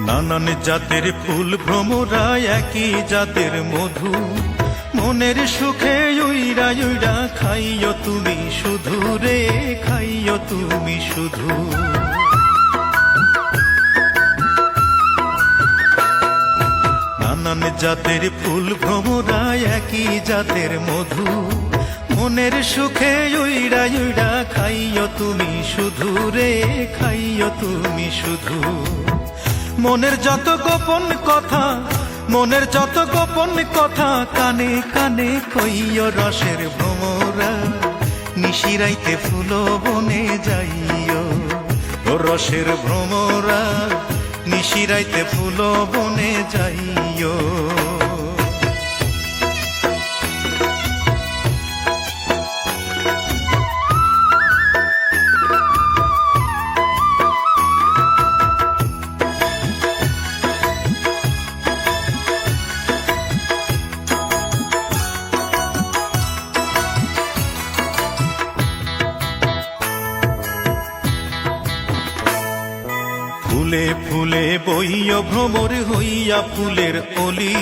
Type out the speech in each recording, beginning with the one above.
নানান জাতের ফুল ভ্রমরা একই জাতের মধু, মনের সুখে উইরা উইরা খাইও তুমি শুধু রে, খাইও তুমি শুধু। নানান জাতের ফুল ভ্রমরা একই জাতের মধু, মনের সুখে উইরা উইরা খাইও তুমি শুধু রে, খাইও তুমি শুধু। মনের যত গোপন কথা, মনের যত গোপন কথা কানে কানে কইও রসের ভ্রমরা, নিশিরাইতে ফুল বনে যাইও ও রসের ভ্রমরা, নিশিরাইতে ফুল বনে যাইও। ফুলে ফুলে বইও ভ্রমর হইয়া ফুলের অলি,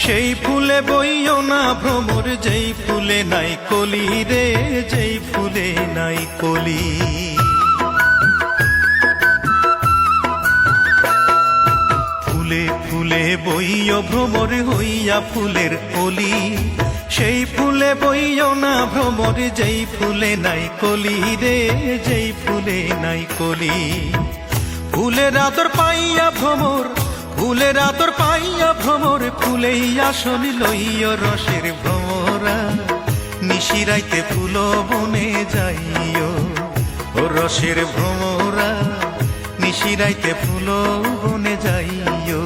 সেই ফুলে বইও না ভ্রমর যেই ফুলে নাই কলি রে, যেই ফুলে নাই কলি। ফুলে ফুলে বইও ভ্রমর হইয়া ফুলের অলি, সেই ফুলে বইও না ভ্রমর যেই ফুলে নাই কলি রে, যেই ফুলে নাই কলি। ফুলের আদর পাইয়া ভ্রমর, ফুলের আদর পাইয়া ভ্রমর, ফুলেই আসন লইয় রসের ভ্রমরা, নিশিরাইতে ফুল বনে যাইও ও রসের ভ্রমরা, নিশিরাইতে ফুল বনে যাইও।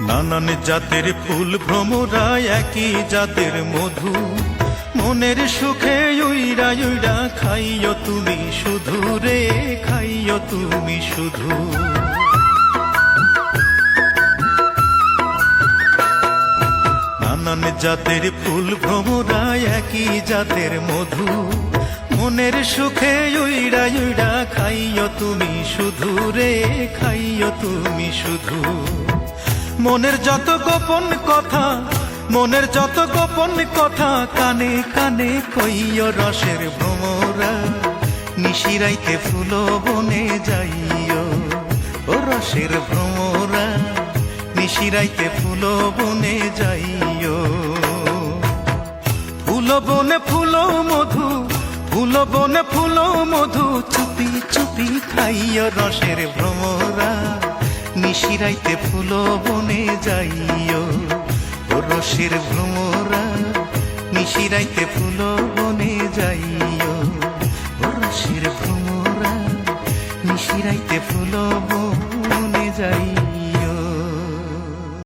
নানান জাতের ফুল ভ্রমরা একই জাতের মধু, মনের সুখে উইরা উইরা খাইও তুমি শুধু রে, খাইও তুমি শুধু। নানান জাতের ফুল ভ্রমরা একই জাতের মধু, মনের সুখে উইরা উইরা খাইও তুমি শুধু রে, খাইও তুমি শুধু। মনের যত গোপন কথা, মনের যত গোপন কথা কানে কানে কইও রসের ভ্রমরা, নিশিরাইতে ফুল বনে যাইও ও রসের ভ্রমরা, নিশিরাইতে ফুল বনে যাইও। ফুল বনে ফুল মধু, ফুল বনে ফুল মধু, চুপি চুপি খাইও রসের ভ্রমরা, নিশিরাইতে ফুল বনে যাইও ও রসের ভ্রমরা, নিশিরাইতে ফুল বনে যাইও ও রসের ভ্রমরা, নিশিরাইতে ফুল বনে যাইও।